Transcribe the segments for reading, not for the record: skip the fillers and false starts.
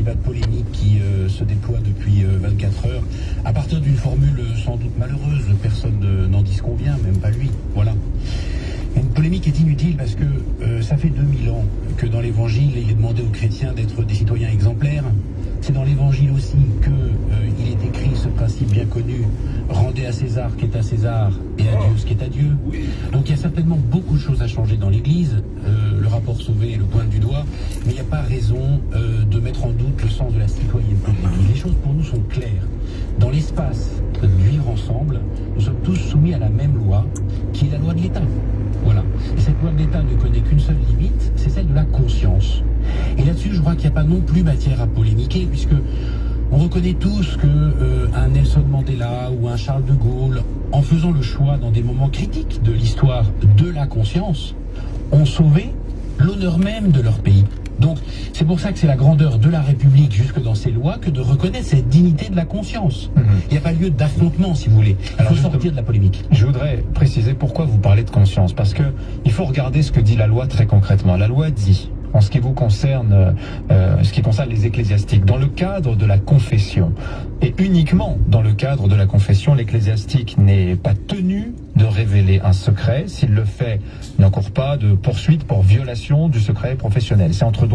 climat de polémique qui se déploie depuis 24 heures, à partir d'une formule sans doute malheureuse, personne n'en disconvient, même pas lui. Voilà. Une polémique est inutile parce que ça fait 2000 ans que dans l'Évangile, il est demandé aux chrétiens d'être des citoyens exemplaires. C'est dans l'Évangile aussi qu'il est écrit ce principe bien connu: rendez à César ce qui est à César et à Dieu ce qui est à Dieu. Donc il y a certainement beaucoup de choses à changer dans l'Église. Le rapport Sauvé le pointe du doigt, mais il n'y a pas raison de mettre en doute le sens de la citoyenneté. Les choses pour nous sont claires. Dans l'espace de vivre ensemble, nous sommes tous soumis à la même loi, qui est la loi de l'État. Voilà. Et cette loi de l'État ne connaît qu'une seule limite, c'est celle de la conscience. Et là-dessus, je crois qu'il n'y a pas non plus matière à polémiquer, puisque on reconnaît tous que un Nelson Mandela ou un Charles de Gaulle, en faisant le choix dans des moments critiques de l'histoire de la conscience, ont sauvé l'honneur même de leur pays. Donc, c'est pour ça que c'est la grandeur de la République, jusque dans ses lois, que de reconnaître cette dignité de la conscience. Il n'y a pas lieu d'affrontement, si vous voulez. Il faut sortir de la polémique. Je voudrais préciser pourquoi vous parlez de conscience, parce que il faut regarder ce que dit la loi très concrètement. La loi dit, en ce qui vous concerne, ce qui concerne les ecclésiastiques, dans le cadre de la confession, et uniquement dans le cadre de la confession, l'ecclésiastique n'est pas tenu de révéler un secret. S'il le fait, il n'encourt pas de poursuite pour violation du secret professionnel. C'est entre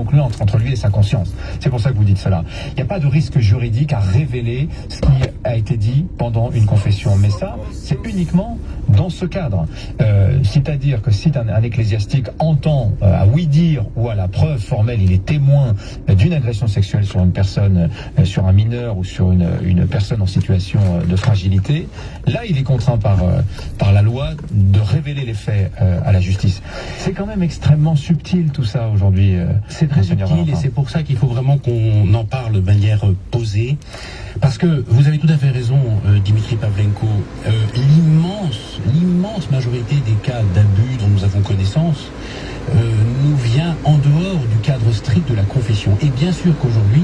lui et sa conscience. C'est pour ça que vous dites cela. Il n'y a pas de risque juridique à révéler ce qui a été dit pendant une confession. Mais ça, c'est uniquement dans ce cadre. C'est-à-dire que si un ecclésiastique entend à oui-dire ou à la preuve formelle, il est témoin d'une agression sexuelle sur une personne, sur un mineur ou sur une personne en situation de fragilité, là, il est contraint par la loi de révéler les faits à la justice. C'est quand même extrêmement subtil tout ça aujourd'hui. C'est très subtil et c'est pour ça qu'il faut vraiment qu'on en parle de manière posée. Parce que vous avez tout à fait raison, Dimitri Pavlenko, l'immense majorité des cas d'abus dont nous avons connaissance nous vient en dehors du cadre strict de la confession. Et bien sûr qu'aujourd'hui,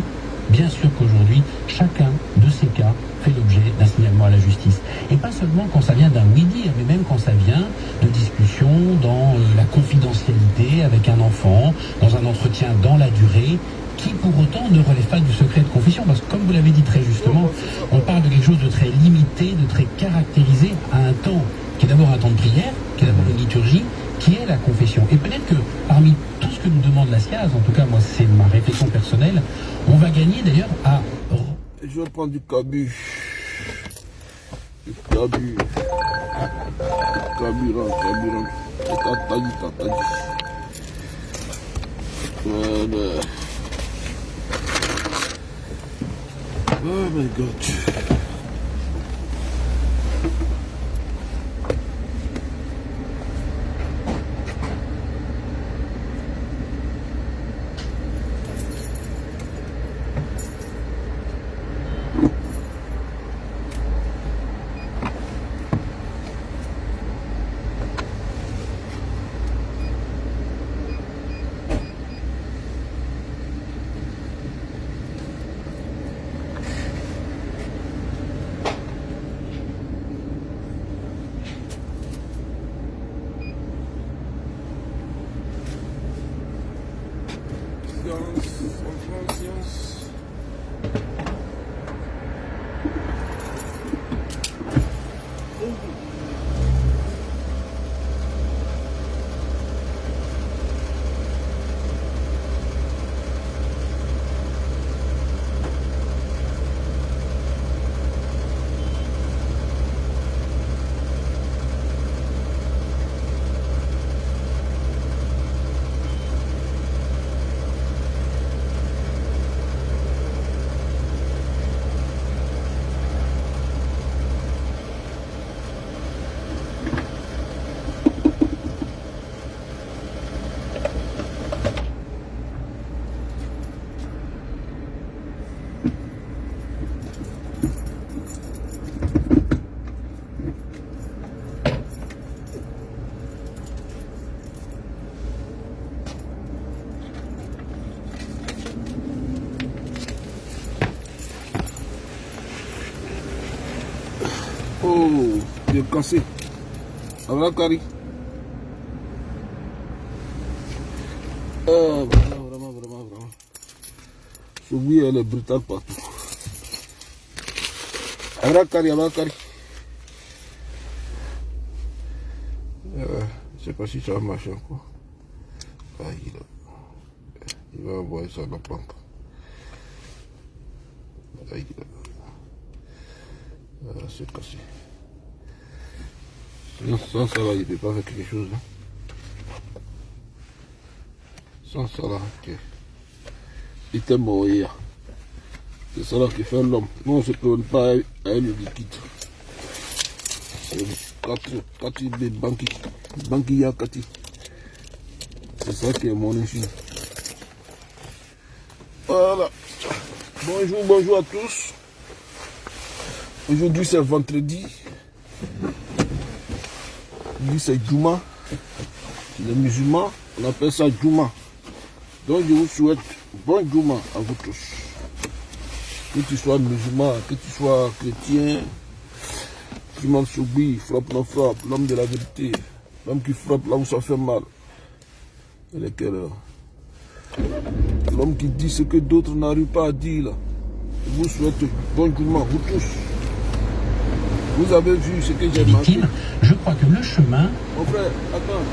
chacun de ces cas fait l'objet d'un signalement à la justice. Et pas seulement quand ça vient d'un oui-dire, mais même quand ça vient de discussions dans la confidentialité avec un enfant, dans un entretien dans la durée, qui pour autant ne relève pas du secret de confession. Parce que comme vous l'avez dit très justement, on parle de quelque chose de très limité, de très caractérisé à un temps qui est d'abord un temps de prière, qui est d'abord une liturgie, qui est la confession. Et peut-être que parmi tout ce que nous demande la SCIAZ, en tout cas moi c'est ma réflexion personnelle, on va gagner d'ailleurs à... Je vais prendre du cabu. Du cabu. Carburant. T'as dit. Voilà. Oh my God. Oh, il est cassé. Ça va, Kari? Vraiment. Sougui, elle est brutale partout. Arakari. Je ne sais pas si ça va marcher encore. Ah, il va envoyer ça à la banque. C'est cassé. Sans ça là, il ne peut pas faire quelque chose. Hein. Sans ça là, ok. Il était mort hier. C'est ça là qui fait l'homme. Nous on ne se promène pas avec le liquide. Kati de Banki Yakati. C'est ça qui est mon insu. Voilà. Bonjour à tous. Aujourd'hui c'est vendredi. Aujourd'hui c'est Juma. Les musulmans, on appelle ça Juma. Donc je vous souhaite bon Juma à vous tous. Que tu sois musulman, que tu sois chrétien, Imam Sougui, frappe non frappe, l'homme de la vérité, l'homme qui frappe là où ça fait mal. Il est quelle heure? L'homme qui dit ce que d'autres n'arrivent pas à dire là. Je vous souhaite bon Juma, vous tous. Vous avez vu ce que j'ai marqué. Je crois que le chemin... Mon frère, attends.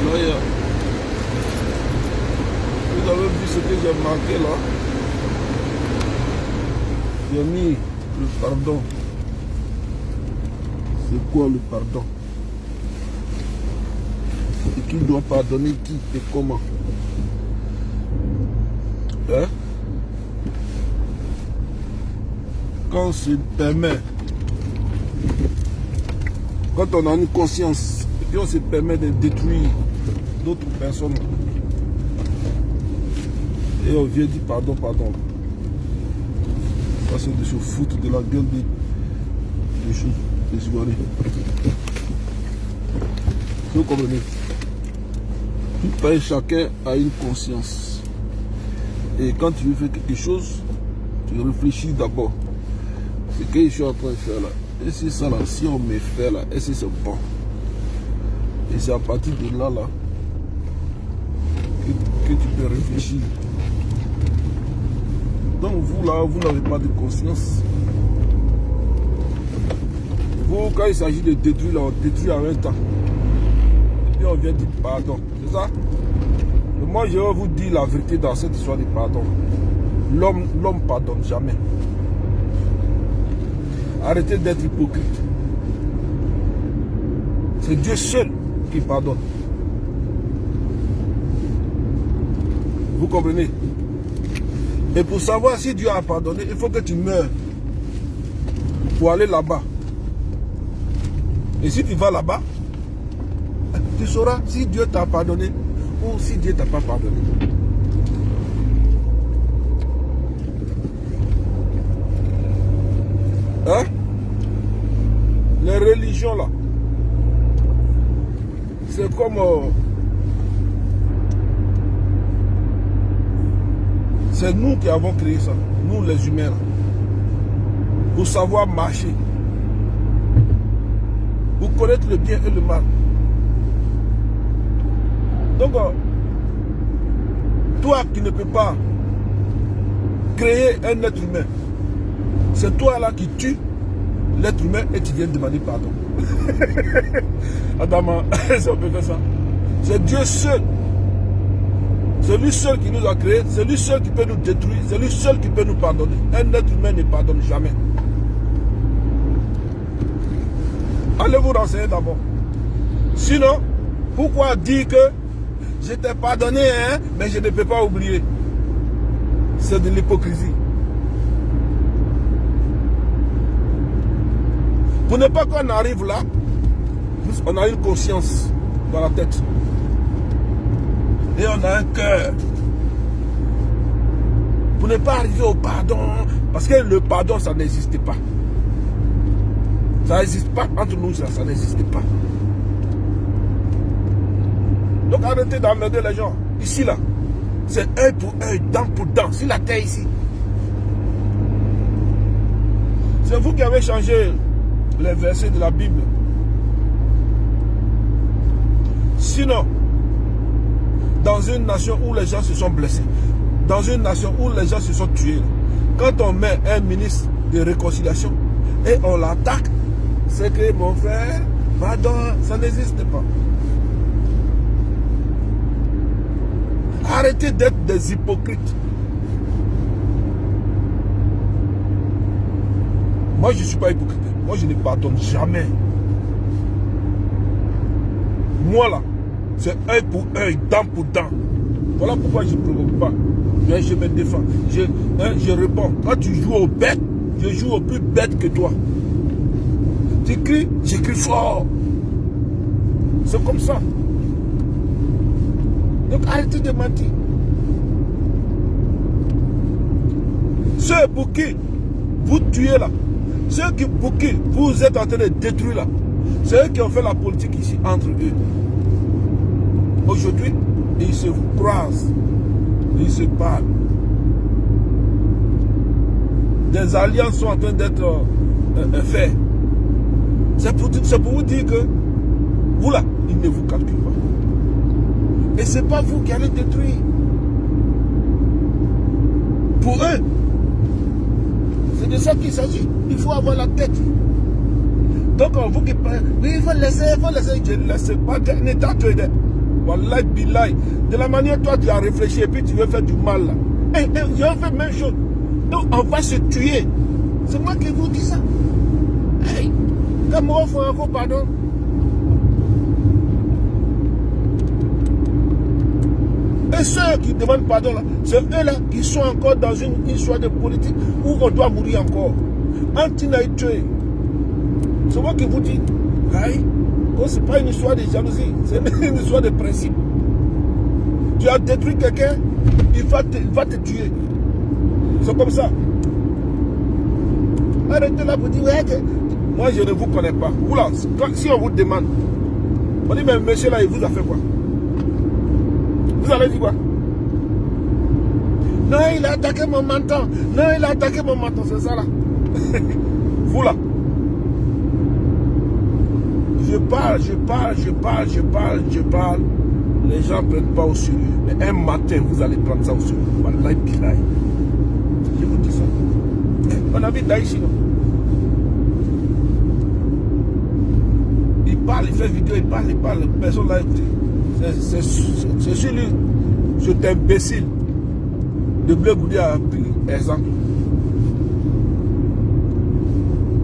Là, vous avez vu ce que j'ai marqué là. J'ai mis le pardon. C'est quoi le pardon? Et qui doit pardonner qui et comment? Hein? Quand on se permet, quand on a une conscience, et puis on se permet de détruire d'autres personnes, et on vient dire pardon. Ça c'est de se foutre de la gueule des choses, des Ivoiriens. Vous comprenez? Tout un chacun a une conscience. Et quand tu veux faire quelque chose, tu réfléchis d'abord. Ce que je suis en train de faire là, et c'est ça là, si on me fait là, est-ce que c'est bon? Et c'est à partir de là que tu peux réfléchir. Donc vous là, vous n'avez pas de conscience. Vous, quand il s'agit de détruire, là, on détruit en un temps. Et puis on vient dire pardon, c'est ça? Mais moi je vais vous dire la vérité dans cette histoire de pardon. L'homme pardonne jamais. Arrêtez d'être hypocrite. C'est Dieu seul qui pardonne. Vous comprenez? Et pour savoir si Dieu a pardonné, il faut que tu meurs pour aller là-bas. Et si tu vas là-bas, tu sauras si Dieu t'a pardonné ou si Dieu t'a pas pardonné. Hein? Les religions là, c'est comme c'est nous qui avons créé ça, nous les humains là, pour savoir marcher, pour connaître le bien et le mal. Donc toi qui ne peux pas créer un être humain, c'est toi là qui tue l'être humain et tu viens demander pardon. Adama, c'est un peu ça. C'est Dieu seul. C'est lui seul qui nous a créés, c'est lui seul qui peut nous détruire, c'est lui seul qui peut nous pardonner. Un être humain ne pardonne jamais. Allez vous renseigner d'abord. Sinon, pourquoi dire que je t'ai pardonné, hein, mais je ne peux pas oublier? C'est de l'hypocrisie. Pour ne pas qu'on arrive là, on a une conscience dans la tête. Et on a un cœur. Pour ne pas arriver au pardon. Parce que le pardon, ça n'existe pas. Ça n'existe pas entre nous, ça n'existe pas. Donc arrêtez d'emmerder les gens. Ici, là, c'est œil pour œil, dent pour dent. C'est la terre ici. C'est vous qui avez changé les versets de la Bible. Sinon, dans une nation où les gens se sont blessés, dans une nation où les gens se sont tués, quand on met un ministre de réconciliation et on l'attaque, c'est que mon frère, pardon, ça n'existe pas. Arrêtez d'être des hypocrites. Moi, je ne suis pas hypocrite. Moi, je ne pardonne jamais. Moi, là, c'est œil pour œil, dent pour dent. Voilà pourquoi je ne provoque pas. Je me défends. Je réponds. Quand tu joues au bête, je joue au plus bête que toi. Tu cries, j'écris fort. C'est comme ça. Donc arrêtez de mentir. Ceux pour qui vous tuez là, ceux pour qui vous êtes en train de détruire là, c'est eux qui ont fait la politique ici entre eux. Aujourd'hui, ils se croisent, ils se parlent. Des alliances sont en train d'être faites. C'est pour vous dire que vous là, ils ne vous calculent pas. Et ce n'est pas vous qui allez détruire. Pour eux, c'est de ça qu'il s'agit. Il faut avoir la tête. Donc, vous qui parlez, oui, il faut laisser. Je ne laisse pas. N'état trader. Wallahi billahi. De la manière toi tu as réfléchi et puis tu veux faire du mal là. Et je vais faire la même chose. Donc, on va se tuer. C'est moi qui vous dis ça. Hey, comme on fait encore pardon. Et ceux qui demandent pardon, c'est eux-là qui sont encore dans une histoire de politique où on doit mourir encore. Anti-naïtué. C'est moi qui vous dis. Aïe, oh, ce n'est pas une histoire de jalousie, c'est une histoire de principe. Tu as détruit quelqu'un, il va te tuer. C'est comme ça. Arrêtez là pour dire, ouais, moi je ne vous connais pas. Vous là, si on vous demande, on dit, mais monsieur là, il vous a fait quoi? Vous allez dire quoi? Non, il a attaqué mon menton. Non, il a attaqué mon menton, c'est ça là. Vous là. Je parle. Les gens ne prennent pas au sérieux. Mais un matin, vous allez prendre ça au sérieux. Wallahi billahi. Je vous dis ça. On habite d'Aïchi, non? Il parle, il fait vidéo, il parle. Personne l'a écouté. C'est sur lui, cet imbécile de Blé Goudé a pris exemple.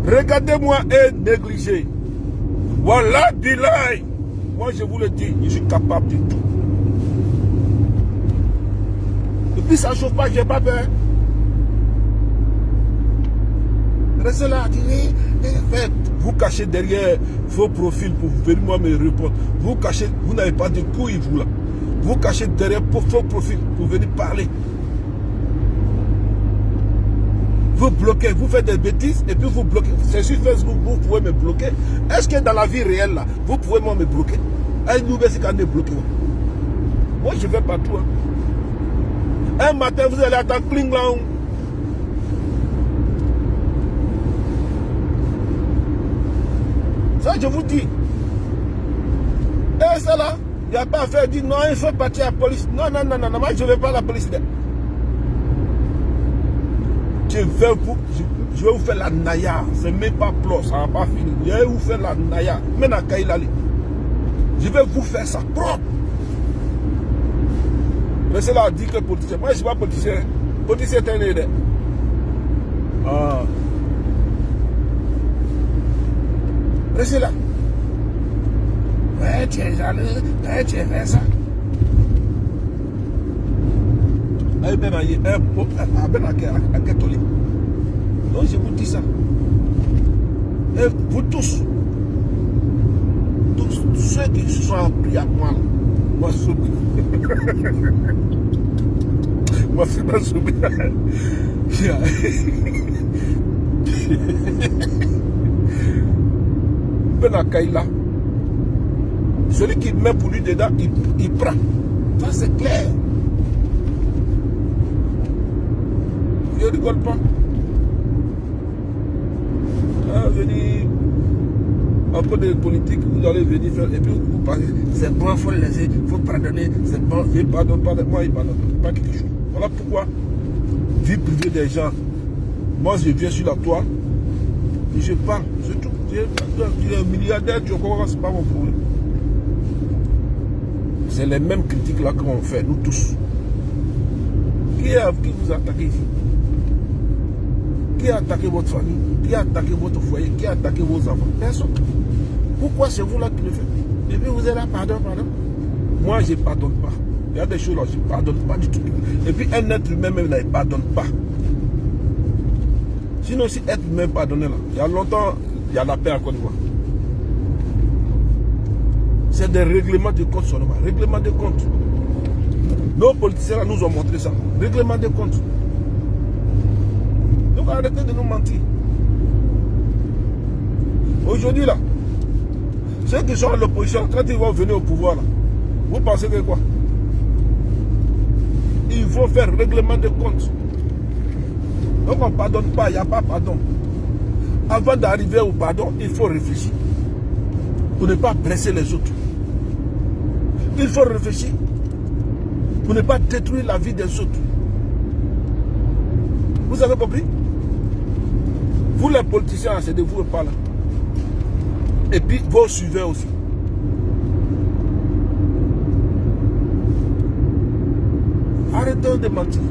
Regardez-moi et négligez. Voilà, billahi. Moi, je vous le dis, je suis capable de tout. Et puis, ça ne chauffe pas, je n'ai pas peur. Restez là, vous cachez derrière vos profils pour venir moi me répondre. Vous cachez, vous n'avez pas de couilles, vous là. Vous cachez derrière vos profils pour venir parler. Vous bloquez, vous faites des bêtises et puis vous bloquez. C'est sur Facebook, vous pouvez me bloquer. Est-ce que dans la vie réelle, là, vous pouvez moi me bloquer? Nous, c'est quand on est bloqué. Moi, je vais partout. Hein. Un matin, vous allez attendre cling là. Ça, je vous dis. Et ça là, il n'y a pas à faire dire non, il faut partir à la police. Non, moi, je ne vais pas à la police. Je vais vous faire la naya. Ce n'est même pas plos, ça va pas finir. Je vais vous faire la naya. Même à Kailali. Je vais vous faire ça propre. Mais c'est là, dit que politicien. Moi, je ne suis pas politicien. Politicien est un aidé. Ah. Restez là. Ouais, tu es jaloux. Ouais, tu es fait ça. Donc je vous dis ça. Et vous tous ceux qui se sont appris à moi, moi soubi. Moi c'est pas soubi. Ben à Kaila. Celui qui met pour lui dedans, il prend. Ça c'est clair. Je ne rigole pas. Ah, je dis, Encore des politiques, vous allez venir faire, et puis vous parlez, c'est bon, il faut le laisser, il faut pardonner, c'est bon, il pardonne pas, moi il pardonne pas quelque chose. Voilà pourquoi, vie privée des gens, moi je viens sur la toile, et je parle, c'est tout. Tu es un milliardaire, tu comprends, c'est pas mon problème. C'est les mêmes critiques là qu'on fait, nous tous. Qui vous a attaqué ici? Qui a attaqué votre famille? Qui a attaqué votre foyer? Qui a attaqué vos enfants? Personne. Pourquoi c'est vous là qui le faites? Et puis vous êtes là, pardon. Moi, je ne pardonne pas. Il y a des choses là, je ne pardonne pas du tout. Et puis un être humain même là, il ne pardonne pas. Sinon, si être humain pardonnait là, il y a longtemps, il y a la paix en Côte d'Ivoire. C'est des règlements de compte seulement. Règlement de compte. Nos politiciens là, nous ont montré ça. Règlement de compte. Donc arrêtez de nous mentir. Aujourd'hui là, ceux qui sont à l'opposition, quand ils vont venir au pouvoir là, vous pensez que quoi? Il faut faire règlement de compte. Donc on ne pardonne pas, il n'y a pas pardon. Avant d'arriver au pardon, il faut réfléchir. Pour ne pas blesser les autres. Il faut réfléchir. Pour ne pas détruire la vie des autres. Vous avez compris? Vous les politiciens, c'est de vous et pas là. Et puis vos suiveurs aussi. Arrêtons de mentir.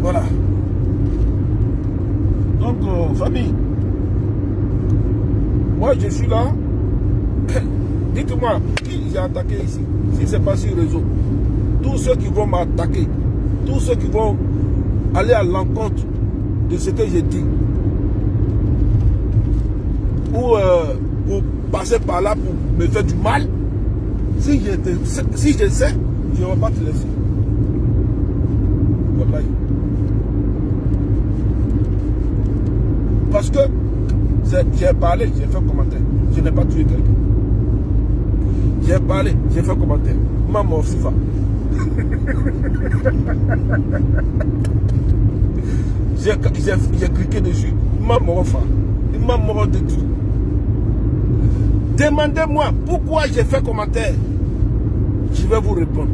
Voilà. Donc, famille, moi je suis là. Dites-moi, qui j'ai attaqué ici? Si ce n'est pas sur le réseau. Tous ceux qui vont m'attaquer, tous ceux qui vont aller à l'encontre de ce que j'ai dit, ou passer par là pour me faire du mal, si je sais, je ne vais pas te laisser. Voilà. Parce que j'ai parlé, j'ai fait un commentaire. Je n'ai pas tué quelqu'un. J'ai parlé, j'ai fait un commentaire. Maman Sifa. J'ai cliqué dessus. Maman Fa. Maman de tout. Demandez-moi pourquoi j'ai fait un commentaire. Je vais vous répondre.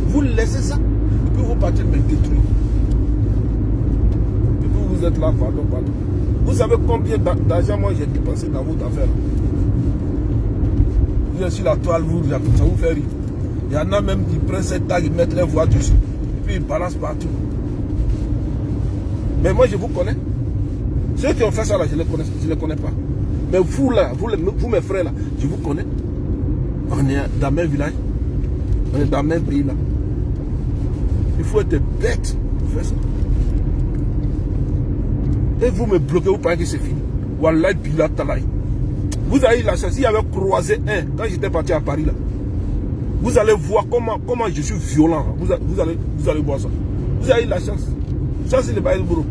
Vous laissez ça, et puis vous partez me détruire. Et puis vous êtes là, pardon. Vous savez combien d'argent moi j'ai dépensé dans votre affaire? Vous êtes sur la toile, ça vous fait rire. Il y en a même qui prennent cette tag, ils mettent les voix dessus. Et puis ils balancent partout. Mais moi je vous connais. Ceux qui ont fait ça là, je ne les connais pas. Mais vous là, vous mes frères là, je vous connais. On est dans le même village. On est dans le même pays là. Il faut être bête pour faire ça. Et vous me bloquez, vous pensez que c'est fini. Wallah Bila Talaï. Vous avez eu la chance, il y avait croisé un, quand j'étais parti à Paris là. Vous allez voir comment je suis violent. Vous allez voir ça. Vous avez eu la chance. Ça c'est le bail de boulot.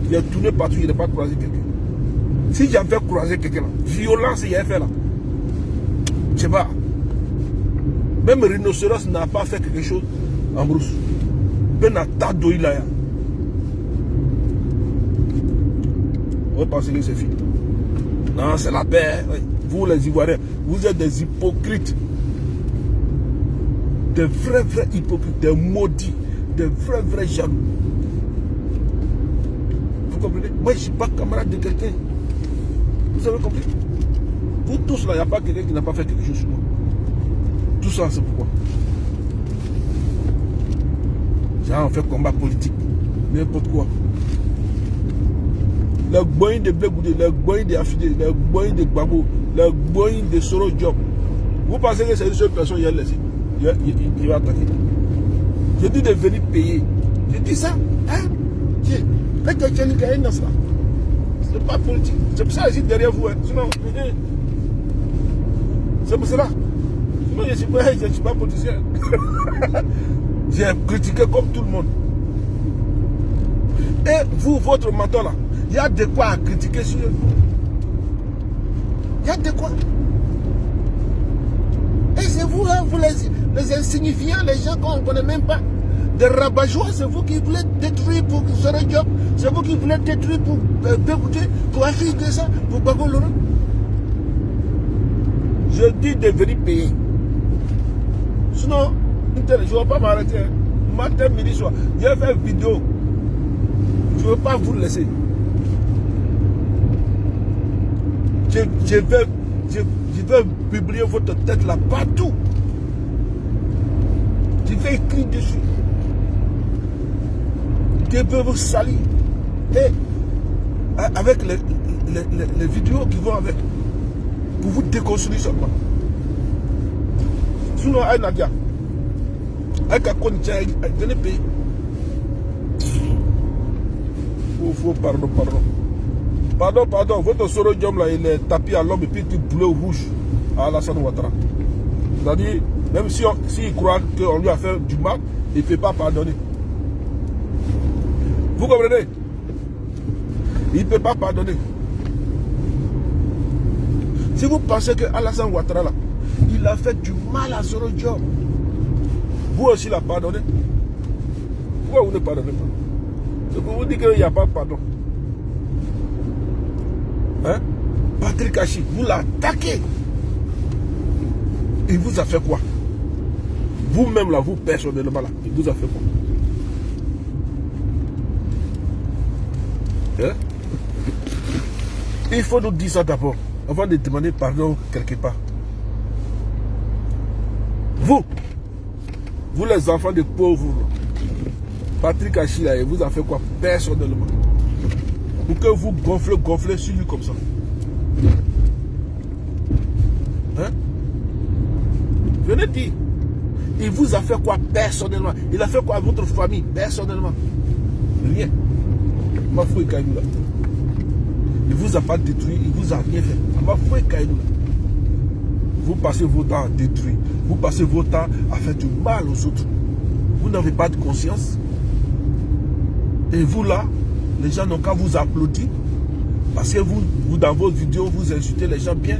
J'ai tourné partout, je n'ai pas croisé quelqu'un. Si j'avais croisé quelqu'un là, violence il y a fait là. Je sais pas. Même rhinocéros n'a pas fait quelque chose en brousse. Ben à Tadoï là. On va penser que c'est fini. Non, c'est la paix. Vous les Ivoiriens, vous êtes des hypocrites. Des vrais hypocrites, des maudits, des vrais jaloux. Vous comprenez? Moi, je ne suis pas camarade de quelqu'un. Vous avez compris? Vous tous là, il n'y a pas quelqu'un qui n'a pas fait quelque chose sur moi. Tout ça, c'est pourquoi. On fait combat politique. N'importe quoi. Les boyins de Blegoudé, les boyins de Affidé, les boyins de Gbagbo, les boyins de Soro Job. Vous pensez que c'est une seule personne qui a laissé? Il va attaquer. J'ai dit de venir payer. J'ai dit ça. Hein? C'est pas politique. C'est pour ça que je suis derrière vous. Hein. Sinon, c'est pour cela. Sinon, je ne suis pas politicien. J'ai critiqué comme tout le monde. Et vous, votre mentor là, il y a de quoi à critiquer sur eux. Il y a de quoi. Et c'est vous, hein, vous les insignifiants, les gens qu'on ne connaît même pas. Des rabat-joie, c'est vous qui voulez détruire pour Soro Diop. C'est vous qui voulez détruire pour Bégoudé, pour Affiche de ça, pour Bago Laurent. Je dis de venir payer. Sinon, je ne vais pas m'arrêter. Matin, midi, soir. J'ai fait une vidéo. Je ne veux pas vous laisser. Je vais publier votre tête là partout. Je vais écrire dessus. Je vais vous salir. Et avec les vidéos qui vont avec. Pour vous déconstruire seulement. Sinon, aïe Nadia. Aïe Kakon, venez payer. Oh, pardon. Pardon. Votre Soro Diop là, il est tapis à l'homme et puis il bleu rouge à Alassane Ouattara. C'est-à-dire, même s'il croit qu'on lui a fait du mal, il ne peut pas pardonner. Vous comprenez? Il ne peut pas pardonner. Si vous pensez que Alassane Ouattara là, il a fait du mal à Soro Diop, vous aussi l'a pardonné. Pourquoi vous ne pardonnez pas? C'est pour vous dire qu'il n'y a pas de pardon. Hein? Patrick Hachi, vous l'attaquez. Il vous a fait quoi? Vous-même là, vous personnellement là, il vous a fait quoi? Hein? Il faut nous dire ça d'abord, avant de demander pardon quelque part. Vous les enfants de pauvres, Patrick Hachi là, il vous a fait quoi personnellement? Pour que vous gonflez sur lui comme ça. Hein? Venez dire. Il vous a fait quoi personnellement? Il a fait quoi à votre famille personnellement? Rien. Ma foi Kaïnou là. Il vous a pas détruit, il vous a rien fait. Ma foi Kaïnou là. Vous passez votre temps à détruire. Vous passez votre temps à faire du mal aux autres. Vous n'avez pas de conscience. Et vous là, les gens n'ont qu'à vous applaudir. Parce que vous dans vos vidéos, vous insultez les gens bien.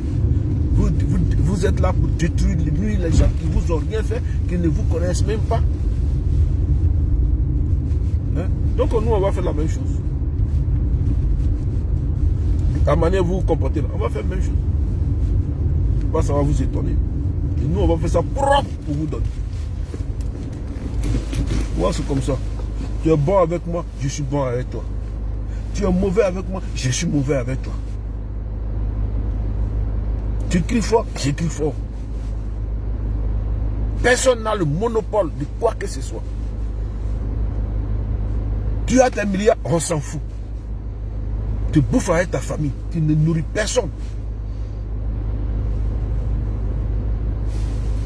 Vous êtes là pour détruire les gens qui vous ont rien fait, qui ne vous connaissent même pas. Hein? Donc nous, on va faire la même chose. La manière dont vous vous comportez là, on va faire la même chose. Ça va vous étonner. Et nous, on va faire ça propre pour vous donner. Moi, c'est comme ça. Tu es bon avec moi, je suis bon avec toi. Tu es mauvais avec moi, je suis mauvais avec toi. Tu cries fort, j'écris fort. Personne n'a le monopole de quoi que ce soit. Tu as tes milliards, on s'en fout. Tu bouffes avec ta famille, tu ne nourris personne.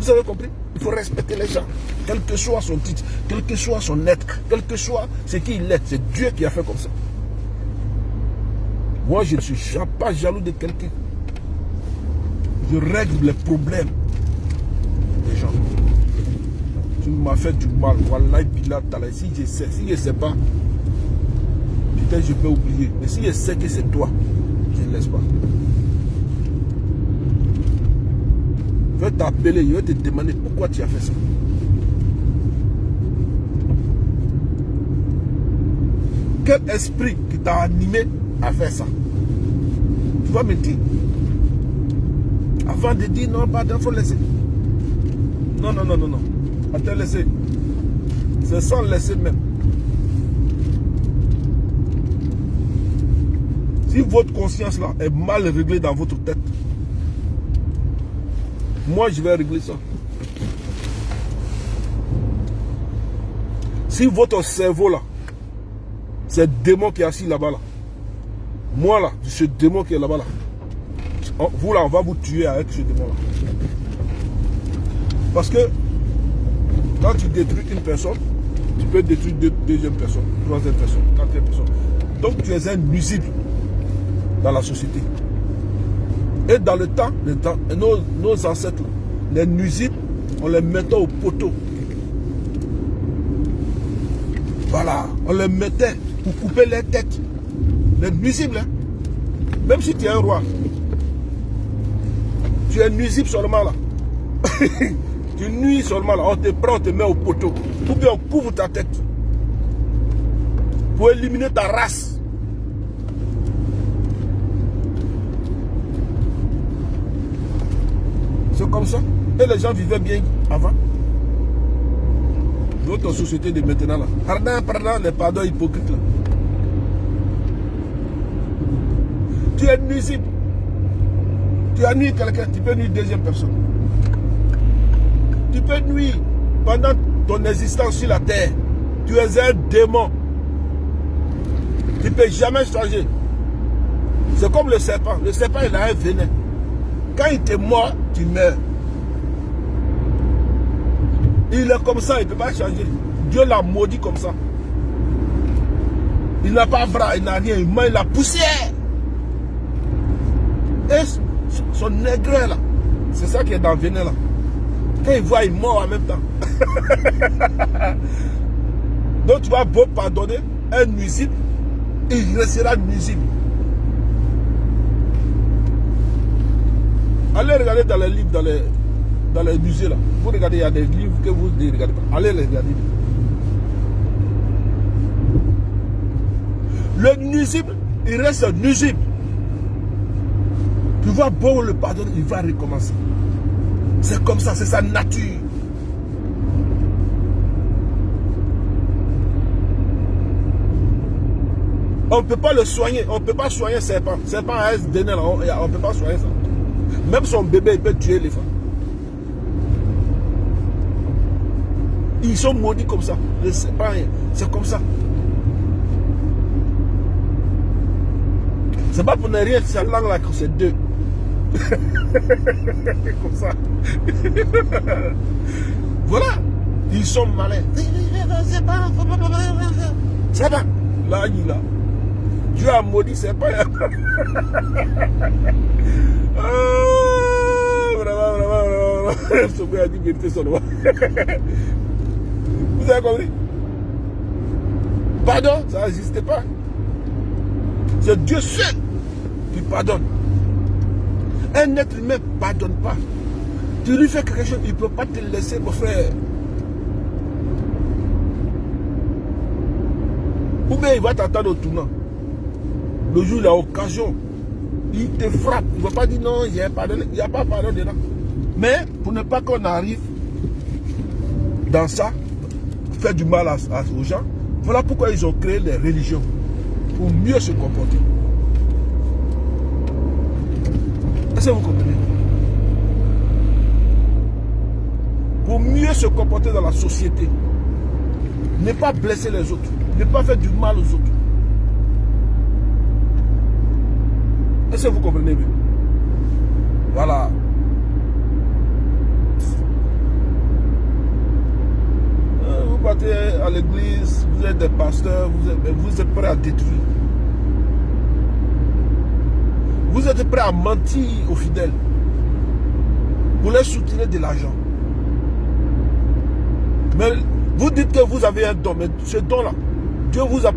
Vous avez compris? Il faut respecter les gens, quel que soit son titre, quel que soit son être, quel que soit ce qu'il est. C'est Dieu qui a fait comme ça. Moi, je ne suis pas jaloux de quelqu'un. Je règle les problèmes des gens. Tu m'as fait du mal. Wallah, billah, talay. Si je sais pas, peut-être je peux oublier. Mais si je sais que c'est toi, je ne laisse pas. Je vais t'appeler, je vais te demander pourquoi tu as fait ça. Quel esprit qui t'a animé à faire ça? Tu vas me dire. Avant de dire non, pardon, il faut laisser. Non. Attends, laisser. C'est sans laisser même. Si votre conscience là est mal réglée dans votre tête, moi je vais régler ça. Si votre cerveau là, c'est le démon qui est assis là-bas là, moi là, ce démon qui est là-bas là, vous là, on va vous tuer avec ce démon là. Parce que quand tu détruis une personne, tu peux détruire deuxième personne, troisième personne, quatrième personne. Donc tu es un nuisible dans la société. Et dans le temps, nos ancêtres, les nuisibles, on les mettait au poteau. Voilà, on les mettait pour couper les têtes. Les nuisibles, hein? Même si tu es un roi, tu es nuisible seulement là. Tu nuis seulement là, on te prend, on te met au poteau. Ou bien on couvre ta tête. Pour éliminer ta race. C'est comme ça. Et les gens vivaient bien avant. Notre société de maintenant là. Pardon, les pardons hypocrites là. Tu es nuisible. Tu as nuit quelqu'un, tu peux nuire deuxième personne. Tu peux nuire pendant ton existence sur la terre. Tu es un démon. Tu ne peux jamais changer. C'est comme le serpent. Le serpent, il a un venin. Quand il te mord, tu meurs. Il est comme ça, il ne peut pas changer. Dieu l'a maudit comme ça. Il n'a pas de bras, il n'a rien, il mange la poussière. Et son nègre là, c'est ça qui est dans le venin là. Quand il voit, il mord en même temps. Donc tu vas beau pardonner un nuisible, il restera nuisible. Allez regarder dans les livres, dans les musées là. Vous regardez, il y a des livres que vous ne regardez pas. Allez les regarder. Le nuisible, il reste nuisible. Tu vas beau le pardonner, il va recommencer. C'est comme ça, c'est sa nature. On ne peut pas le soigner, on ne peut pas soigner un serpent. Serpent a un venin là, on ne peut pas soigner ça. Même son bébé, il peut tuer les femmes. Ils sont maudits comme ça. Le serpent, c'est comme ça. C'est pas pour ne rien, cette langue là que c'est deux. Comme ça. Voilà. Ils sont malins. C'est pas. Là, il a. Dieu a maudit, c'est pas. Vraiment. Ce gars a dit vérité seulement. Vous avez compris? Pardon, ça n'existait pas. C'est Dieu seul qui pardonne. Un être humain ne pardonne pas. Tu lui fais quelque chose, il ne peut pas te laisser, mon frère. Ou bien il va t'attendre au tournant. Le jour où il a occasion, il te frappe. Il ne va pas dire non, il n'y a pardonné. Il n'y a pas pardon dedans. Mais pour ne pas qu'on arrive dans ça, faire du mal aux gens, voilà pourquoi ils ont créé les religions. Pour mieux se comporter. Est-ce que vous comprenez? Pour mieux se comporter dans la société. Ne pas blesser les autres. Ne pas faire du mal aux autres. Est-ce que vous comprenez bien? Voilà. Vous partez à l'église, vous êtes des pasteurs, vous êtes prêts à détruire. Vous êtes prêts à mentir aux fidèles pour les soutirer de l'argent. Mais vous dites que vous avez un don, mais ce don-là, Dieu vous a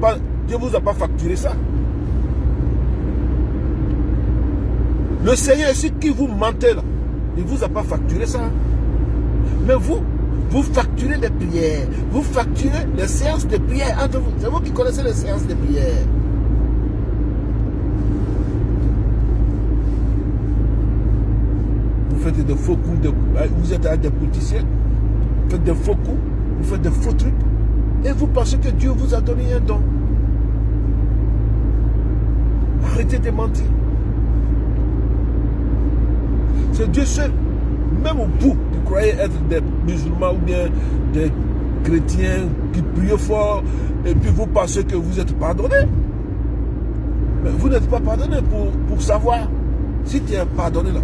pas facturé ça. Le Seigneur ici qui vous mentez là, il ne vous a pas facturé ça. Mais vous facturez les prières, vous facturez les séances de prière entre vous. C'est vous qui connaissez les séances de prière. Vous faites de faux coups, vous êtes des politiciens, vous faites des faux coups, vous faites des faux trucs, et vous pensez que Dieu vous a donné un don. Arrêtez de mentir. C'est Dieu seul. Même vous, qui croyez être des musulmans ou bien des chrétiens qui prient fort, et puis vous pensez que vous êtes pardonné. Mais vous n'êtes pas pardonné pour savoir si tu es pardonné là,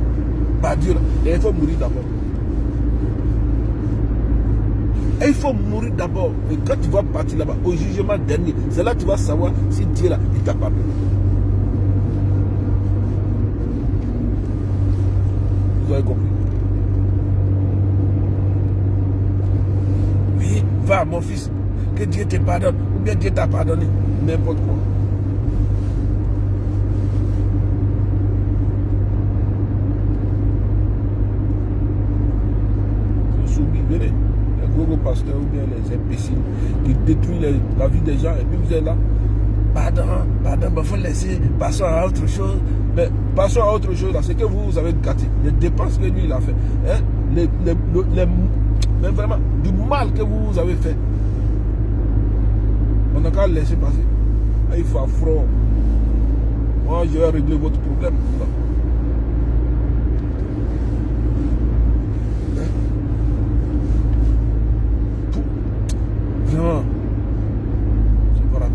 par Dieu là. Et il faut mourir d'abord. Et il faut mourir d'abord. Et quand tu vas partir là-bas, au jugement dernier, c'est là que tu vas savoir si Dieu là, il t'a pardonné. Vous avez compris? Oui, va mon fils, que Dieu te pardonne, ou bien Dieu t'a pardonné, n'importe quoi. Je souris. pasteurs ou bien les imbéciles qui détruisent la vie des gens et puis vous êtes là. Pardon, il faut laisser, passons à autre chose. Mais passons à autre chose, là, c'est que vous avez gâté. Les dépenses que lui il a fait. Hein, mais vraiment, du mal que vous avez fait. On n'a qu'à laisser passer. Il faut affront. Moi, je vais régler votre problème. Vraiment. C'est pas la peine.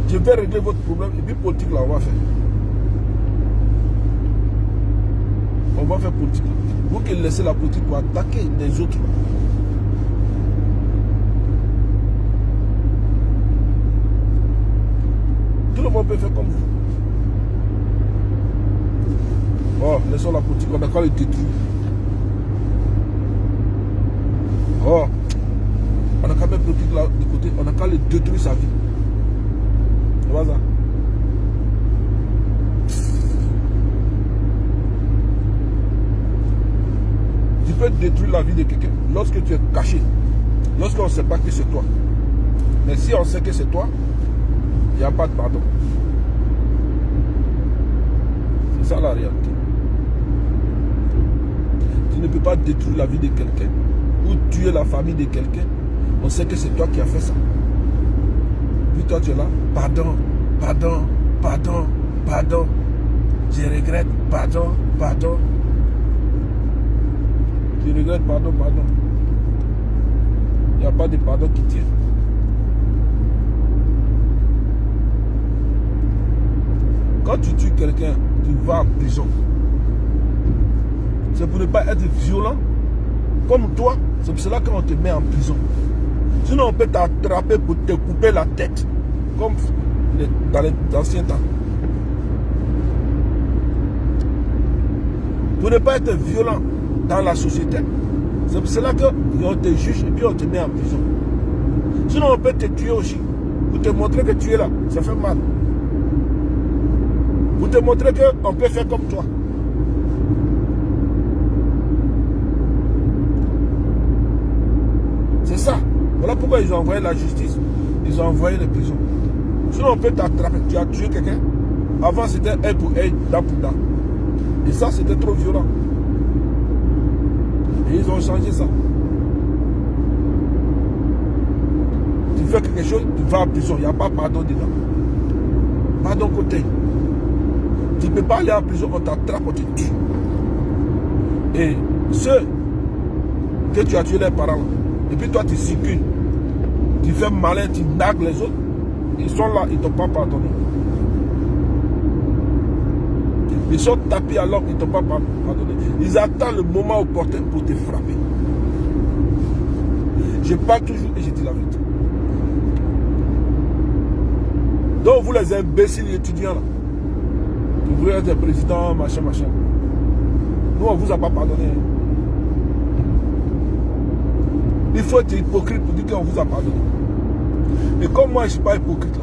Je vais régler votre problème et puis politique là, on va faire. On va faire politique là. Vous qui laissez la politique pour attaquer les autres là. Tout le monde peut faire comme vous. Oh, laissons la politique, on n'a qu'à les détruire. Oh, on n'a qu'à mettre politique là de côté, on n'a qu'à les détruire sa vie. C'est pas ça. Tu peux détruire la vie de quelqu'un lorsque tu es caché, lorsqu'on ne sait pas que c'est toi. Mais si on sait que c'est toi, il n'y a pas de pardon. C'est ça la réalité. Tu ne peux pas détruire la vie de quelqu'un ou tuer la famille de quelqu'un. On sait que c'est toi qui as fait ça. Puis toi tu es là, pardon, pardon, pardon, pardon. Je regrette, pardon, pardon. Je regrette, pardon, pardon. Il n'y a pas de pardon qui tient. Quand tu tues quelqu'un, tu vas en prison. C'est pour ne pas être violent comme toi. C'est pour cela qu'on te met en prison. Sinon, on peut t'attraper pour te couper la tête. Comme dans les anciens temps. Pour ne pas être violent dans la société. C'est pour cela qu'on te juge et puis on te met en prison. Sinon, on peut te tuer aussi. Pour te montrer que tu es là. Ça fait mal. Pour te montrer qu'on peut faire comme toi. C'est ça. Voilà pourquoi ils ont envoyé la justice. Ils ont envoyé les prisons. Sinon on peut t'attraper. Tu as tué quelqu'un. Avant c'était œil pour œil, dent pour dent. Et ça c'était trop violent. Et ils ont changé ça. Tu fais quelque chose, tu vas en prison. Il n'y a pas pardon dedans. Pardon côté. Tu ne peux pas aller en prison, on t'attrape, on te tue. Et ceux que tu as tué les parents, et puis toi tu circules, tu fais malin, tu nagues les autres, ils sont là, ils ne t'ont pas pardonné. Ils sont tapés alors qu'ils ne t'ont pas pardonné. Ils attendent le moment opportun pour te frapper. Je parle toujours et je dis la vérité. Donc vous les imbéciles étudiants là, vous voulez être président, machin, machin. Nous, on ne vous a pas pardonné. Il faut être hypocrite pour dire qu'on vous a pardonné. Et comme moi, je ne suis pas hypocrite, là,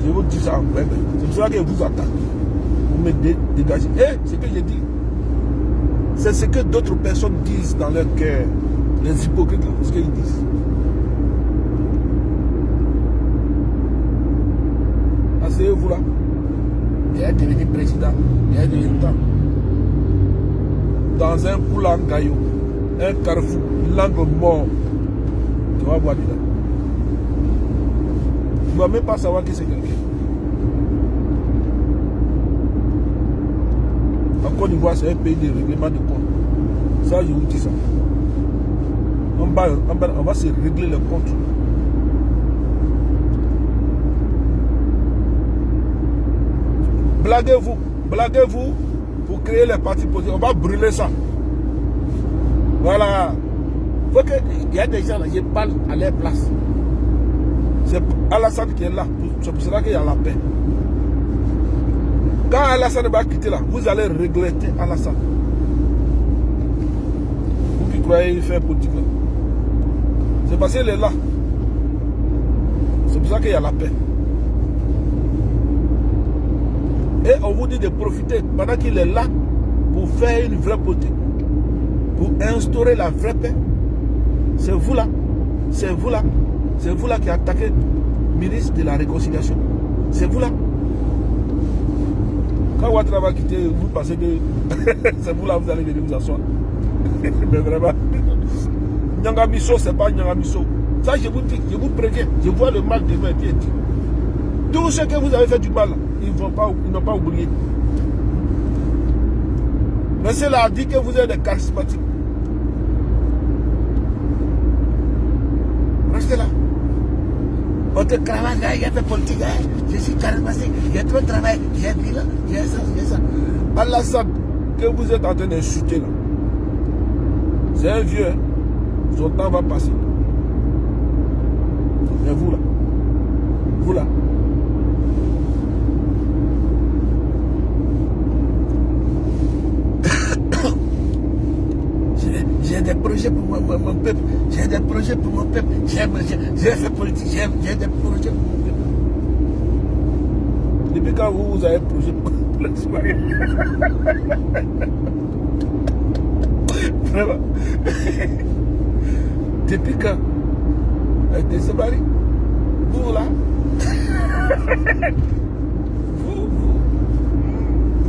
je vous dis ça en vrai. C'est pour ça que vous attaque. Vous me dégagez. Et ce que j'ai dit, c'est ce que d'autres personnes disent dans leur cœur. Les hypocrites, là, ce qu'ils disent. Asseyez-vous là. Il est devenu président, il est devenu temps. Dans un poulan gaillot, un carrefour, langue mort, tu vas voir dedans. Tu ne vas même pas savoir qui c'est quelqu'un. En Côte d'Ivoire, c'est un pays de règlement de compte. Ça, je vous dis ça. On va se régler les comptes. Blaguez-vous pour créer les partis politiques. On va brûler ça. Voilà. Il y a des gens là, je parle à leur place. C'est Alassane qui est là. C'est pour cela qu'il y a la paix. Quand Alassane va quitter là, vous allez regretter Alassane. Vous qui croyez faire politique là. C'est parce qu'il est là. C'est pour ça qu'il y a la paix. Et on vous dit de profiter pendant qu'il est là pour faire une vraie politique. pour instaurer la vraie paix. C'est vous là. C'est vous là. C'est vous là qui attaquez le ministre de la Réconciliation. C'est vous là. Quand Ouattara va quitter, vous pensez que c'est vous là, vous allez venir vous asseoir. Mais vraiment, Nyangamiso, c'est pas Nyangamiso. Ça, je vous dis, je vous préviens. Je vois le mal devant et puis dit. Tout ce que vous avez fait du mal, ils n'ont pas oublié. Mais cela a dit que vous êtes des charismatiques. Restez là. On te travaille, il y a fait politique, je suis charismatique, il y a trop de travail, j'ai bilan, j'ai ça, j'ai ça. Alassane, que vous êtes en train d'insulter là. C'est un vieux, hein. Son temps va passer. Mais vous là, vous là. J'ai des projets pour mon peuple. J'ai des projets pour mon peuple. J'ai fait politique. J'ai des projets pour mon peuple. Depuis quand vous avez un projet pour la soirée? Vraiment. Depuis quand? Avec des Sabari? Vous là?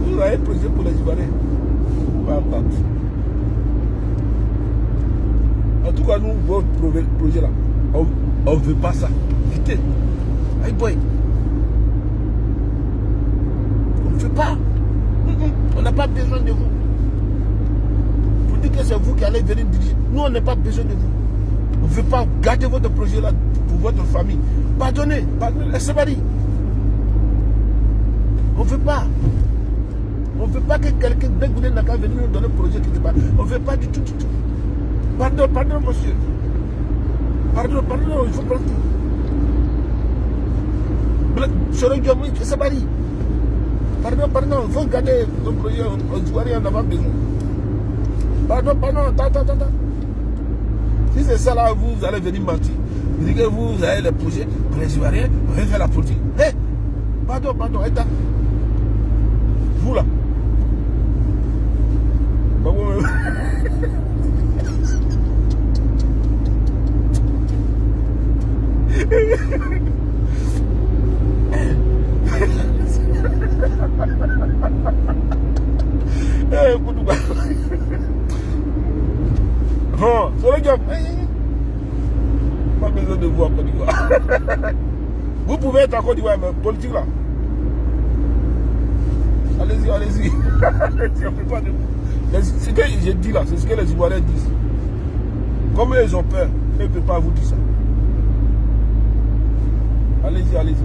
Vous avez un projet pour les Ivoiriens? Pas attendre. En tout cas, nous, votre projet là, on ne veut pas ça. Quittez. Aïe boy. On ne veut pas. On n'a pas besoin de vous. Pour dire que c'est vous qui allez venir diriger. Nous, on n'a pas besoin de vous. On ne veut pas garder votre projet là pour votre famille. Pardonnez. Laissez Marie. On ne veut pas. On ne veut pas que quelqu'un n'a qu'à venir nous donner un projet qui n'est pas. On ne veut pas du tout. Pardon, monsieur. Pardon, il faut prendre. C'est Paris. Pardon, il faut garder un projet, on n'a pas besoin. Pardon, attends. Si c'est ça là, vous allez venir mentir. Vous dites que vous avez les projets pour les Ivoiriens, vous allez faire la politique. Hé, pardon, attends. Vous là. Bon, sur le job. Pas besoin de vous à Côte d'Ivoire. Vous pouvez être à Côte d'Ivoire, mais politique là. Allez-y. Allez-y, on ne fait pas de vous. Ce que j'ai dit là, c'est ce que les Ivoiriens disent. Comme ils ont peur, ils ne peuvent pas vous dire ça. Allez-y.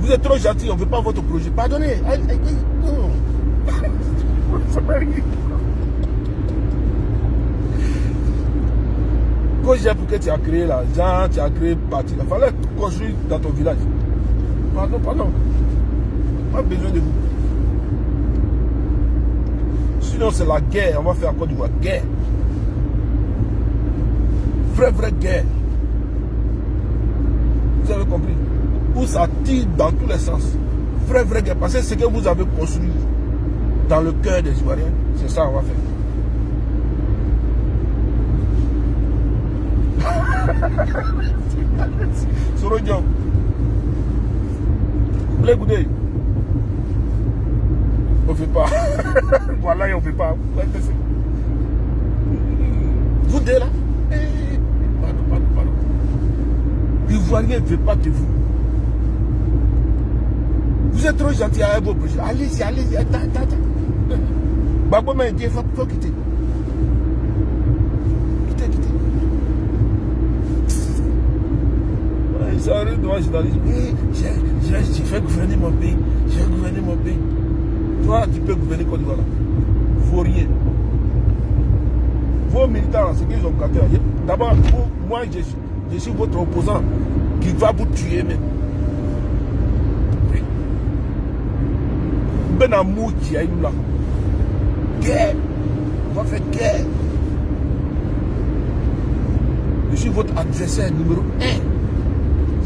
Vous êtes trop gentil, on ne veut pas votre projet. Pardonnez. Non. Ça m'arrive. Quand j'ai pour que tu as créé là, genre, tu as créé parti. Il fallait construire dans ton village. Pardon. Pas besoin de vous. Sinon, c'est la guerre. On va faire encore du bois. Guerre. Vraie guerre. Vous avez compris? Où ça tire dans tous les sens. Vraie guerre. Parce que ce que vous avez construit dans le cœur des Ivoiriens, c'est ça qu'on va faire. Sorodion. Blé Goudé. On ne fait pas. Voilà, on ne fait pas. Vous deux là. Pardon. L'Ivoirien ne veut pas de vous. Vous êtes trop gentil à vos projets. Allez-y. Attends. Babo m'a dit, il faut quitter. Quitter. Il s'arrête devant le journaliste. J'ai fait gouverner mon pays. Toi, tu peux gouverner Côte d'Ivoire. Faut rien. Vos militants, c'est qu'ils ont gâté. D'abord, moi, je suis votre opposant qui va vous tuer même. Oui. Ben amour qui a eu là. Guerre. On va faire guerre. Je suis votre adversaire numéro 1.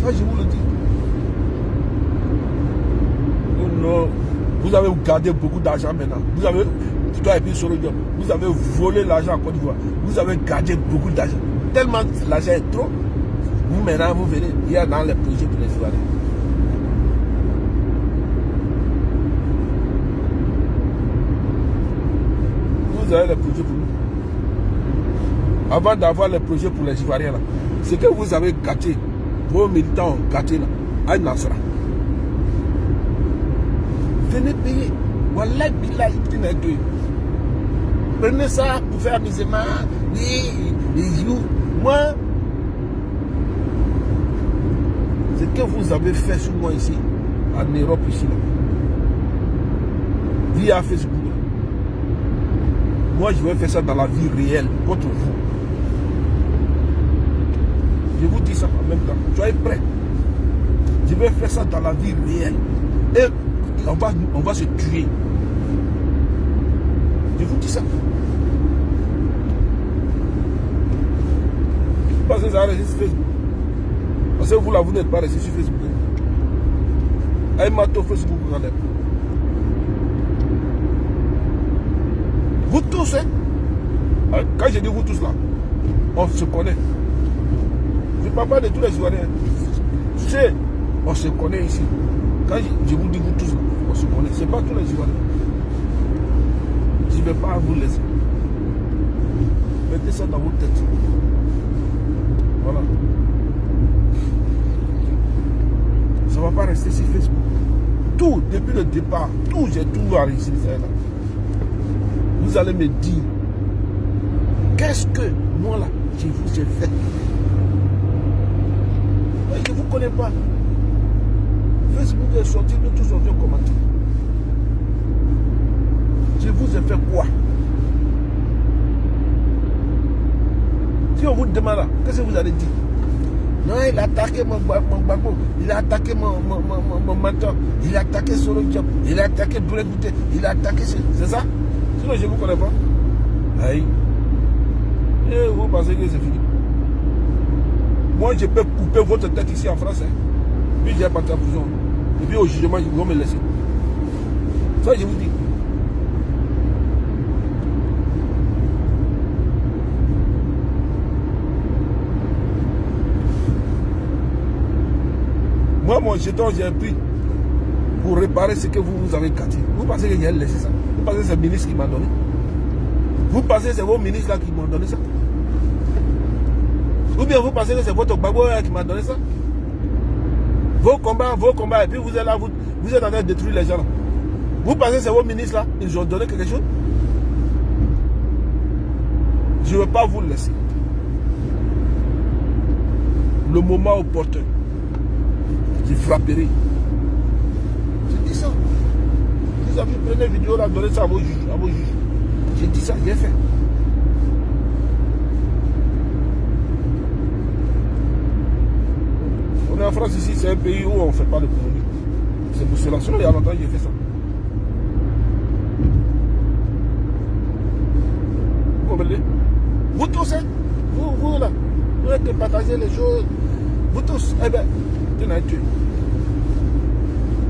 Ça, je vous le dis. Oh non. Vous avez gardé beaucoup d'argent maintenant. Toi et puis sur le job, vous avez volé l'argent en Côte d'Ivoire. Vous avez gardé beaucoup d'argent. Tellement l'argent est trop. Vous maintenant, vous venez, il y a dans les projets pour les Ivoiriens. Vous avez les projets pour nous. Avant d'avoir les projets pour les Ivoiriens, ce que vous avez gâté, vos militants ont gâté là, à Nasra. Venez payer. Wallah billahi ibn. Prenez ça pour faire amusement, les yeux. Moi, ce que vous avez fait sur moi ici, en Europe ici, là, via Facebook, moi je vais faire ça dans la vie réelle, contre vous. Je vous dis ça en même temps. Soyez prêts. Je vais faire ça dans la vie réelle. Et on va se tuer. Je vous dis ça. Parce que ça a resté sur Facebook. Parce que vous là, vous n'êtes pas resté sur Facebook. Aïe mato Facebook, regardez. Vous tous, hein? Quand je dis vous tous là, on se connaît. Je ne parle pas de tous les Ivoiriens. On se connaît ici. Quand je vous dis vous tous là, on se connaît. Ce n'est pas tous les Ivoiriens. Je ne vais pas vous laisser. Mettez ça dans votre tête. Voilà. Ça ne va pas rester sur Facebook. Tout, depuis le départ, tout, j'ai tout enregistré là. Vous allez me dire, qu'est-ce que moi là, je vous ai fait? Je ne vous connais pas. Facebook est sorti, nous tous on vient commenter. Je vous ai fait quoi? Si on vous demande là, qu'est-ce que vous allez dire? Non, il a attaqué mon babo, il a attaqué mon mentor, il a attaqué Solo Diop, il a attaqué Boulegouté, il a attaqué... C'est ça? Sinon je ne vous connais pas. Aïe. Et vous pensez que c'est fini? Moi je peux couper votre tête ici en France. Hein. Puis j'ai parti en prison. Et puis au jugement, ils vont me laisser. Ça je vous dis. Moi, mon jeton, j'ai pris pour réparer ce que vous avez gâté. Vous pensez que j'ai laissé ça? Vous pensez que c'est le ministre qui m'a donné? Vous pensez que c'est vos ministres là qui m'ont donné ça? Ou bien vous pensez que c'est votre babo qui m'a donné ça? Vos combats, et puis vous êtes là, vous êtes en train de détruire les gens là. Vous pensez que c'est vos ministres là, ils ont donné quelque chose? Je ne vais pas vous laisser. Le moment opportun. Je frapperai. J'ai dit ça. Vous avez pris une vidéo là, donnez ça à vos juges. J'ai dit ça, j'ai fait. On est en France ici, c'est un pays où on ne fait pas de produits. C'est pour cela. Sinon, il y a longtemps, j'ai fait ça. Vous comprenez? Vous tous, hein? Vous là, vous êtes partagez les choses. Vous tous, eh bien,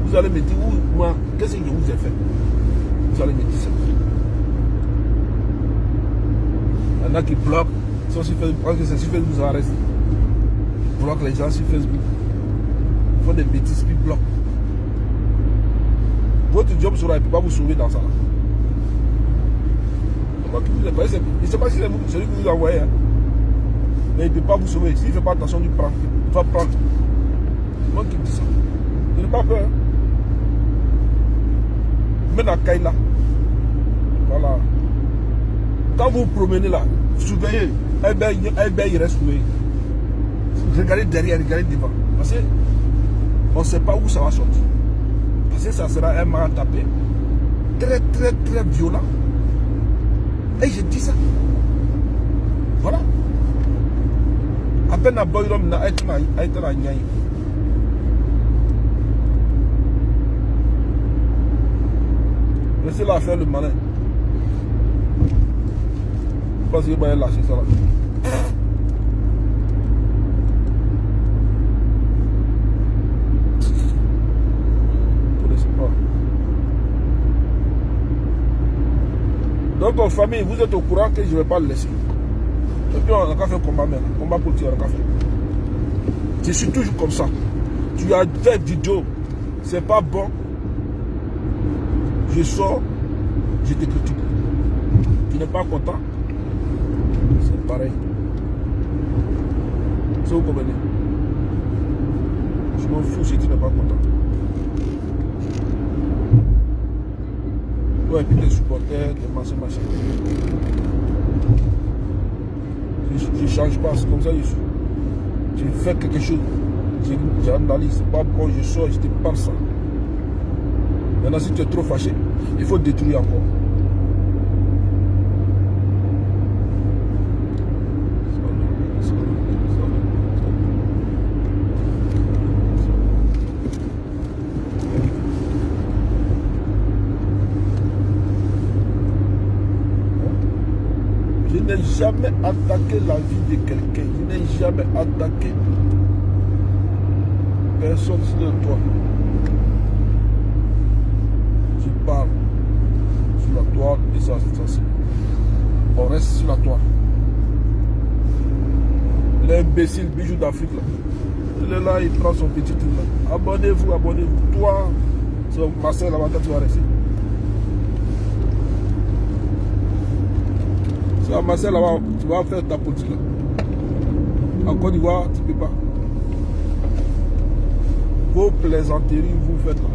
vous allez me dire, moi, qu'est-ce que je vous ai fait? Vous allez me dire ça. Il y en a qui bloquent, sur Facebook, parce que c'est sur Facebook, ça reste. Ils bloquent les gens sur Facebook. Ils font des bêtises, puis bloquent. Votre job sera, il ne peut pas vous sauver dans ça. Je ne sais pas si c'est celui que vous envoyez, hein. Mais il ne peut pas vous sauver. S'il ne fait pas attention, il prend. Il va prendre. C'est moi qui dis ça. Je n'ai pas peur. Hein. Mais dans Kaila, voilà. Quand vous promenez là, surveillez. Eh bien, il reste surveillé. Regardez derrière, regardez devant. Parce qu'on ne sait pas où ça va sortir. Parce que ça sera un mal tapé. Très, très, très violent. Et je dis ça. Voilà. À peine à Boyrom n'a été à Nyaï. Laissez-la faire le malin. Parce qu'il va lâcher ça là. Vous ne connaissez pas. Donc en famille, vous êtes au courant que je ne vais pas le laisser. Et puis on a qu'à faire combat maintenant. Combat politique, on a qu'à faire. Je suis toujours comme ça. Tu as fait du job. C'est pas bon. Je sors, je te critique. Tu n'es pas content. C'est pareil. Ça vous comprenez? Je m'en fous si tu n'es pas content. Ouais, puis les supporters, les machins. Je ne change pas, c'est comme ça je suis. Je fais quelque chose, j'analyse, c'est pas bon, je sors, je te parle ça. Maintenant, si tu es trop fâché, il faut détruire encore. Je n'ai jamais attaqué la vie de quelqu'un. Je n'ai jamais attaqué personne sur le toit. Je parle sur la toile et ça c'est facile. On reste sur la toile. L'imbécile bijou d'Afrique là. Il est là, il prend son petit truc là. Abonnez-vous, abonnez-vous. Toi, c'est ma soeur là-bas, tu vas rester. C'est ma soeur là-bas, tu vas faire ta politique là. En Côte d'Ivoire, tu ne peux pas. Vos plaisanteries, vous faites là.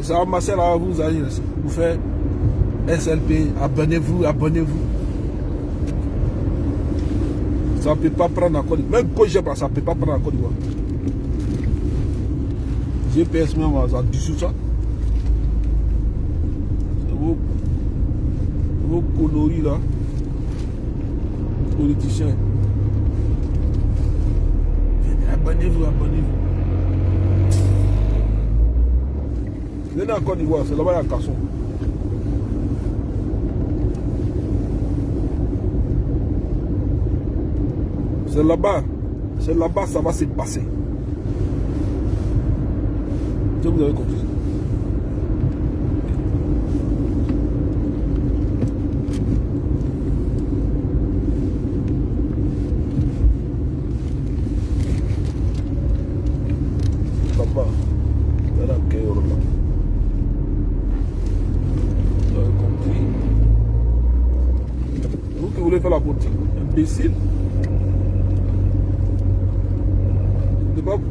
C'est en masse là, vous allez vous faire SLP, abonnez-vous, abonnez-vous. Ça ne peut pas prendre en Côte d'Ivoire. Même quand j'ai pas, ça ne peut pas prendre en Côte d'Ivoire. GPS même, ça dissout ça. C'est vos coloris là. Politiciens. Abonnez-vous, abonnez-vous. Venez en Côte d'Ivoire, c'est là-bas il y a Casson. C'est là-bas ça va se passer. Est-ce que vous avez compris? C'est là-bas. Il y a la Kéor là. Vous qui voulez faire la politique, imbécile.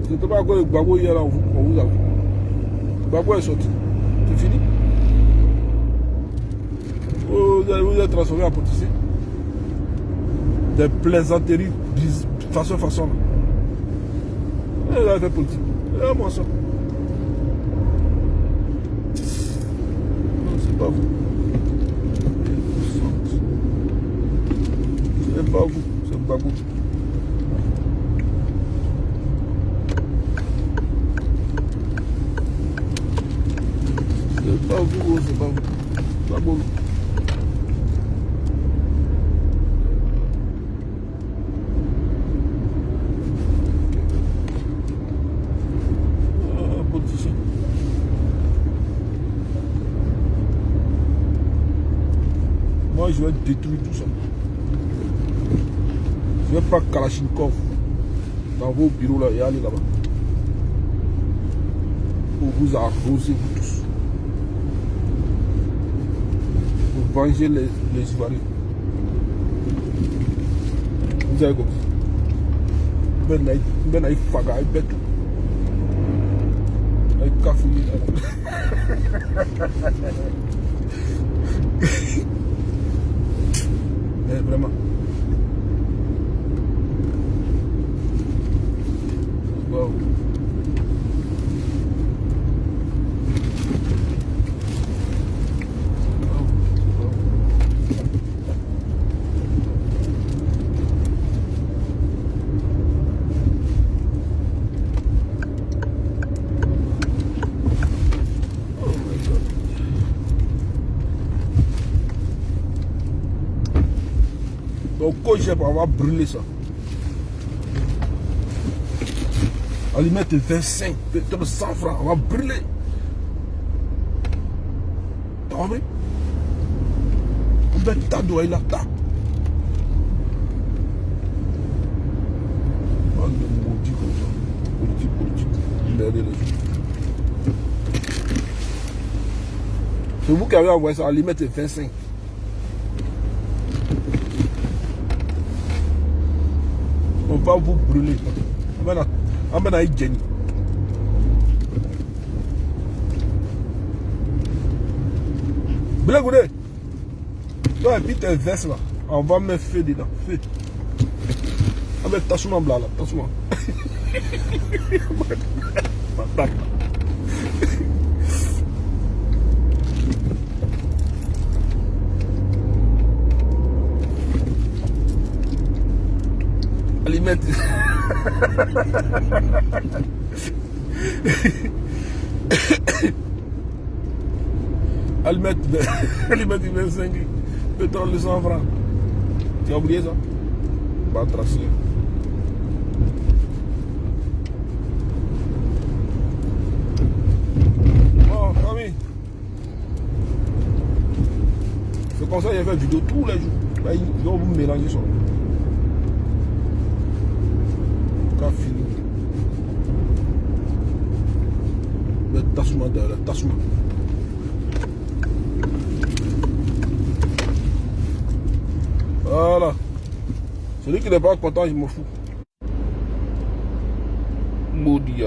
C'était pas encore le Gbagbo hier là, on vous a vu. Gbagbo est sorti. C'est fini. Vous êtes transformé en politicien. Des plaisanteries, façon. Vous avez fait politique. Moi ça. Non, c'est pas vous. C'est pas vous, c'est Gbagbo. C'est pas vous, c'est pas vous. Gbagbo. Politicien. Moi, je vais détruire tout ça. Je ne vais pas Kalachnikov dans vos bureaux là et aller là-bas. Pour vous arroser vous tous. Pour venger les Ivoiriens. Vous avez compris. Ben aïe faga, aïe bête. Aïe cafouille. Mais vraiment. Wow. Donc quand j'ai on va brûler ça. Allumette 25, peut-être 100 francs, on va brûler. T'as compris? On va ta doigt là, ta. Bande de maudits comme ça. Politique. Merdez les autres. C'est vous qui avez envoyé ça, allumette 25. On va vous brûler. On va y gagner. Blagoudé. Toi, et puis tes vestes là. On va mettre feu dedans. Feu. On va mettre ta blanc là. Tasse-moi. Allumette. Allumette 25. Pétrole de 100 francs. Tu as oublié ça? Pas tracé. Oh, famille. C'est comme ça qu'il y a fait une vidéo tous les jours. Là, ils vont vous mélanger ça. Fini. Le tassement de la tassement. Voilà. Celui qui n'est pas content, il me fout. Maudit.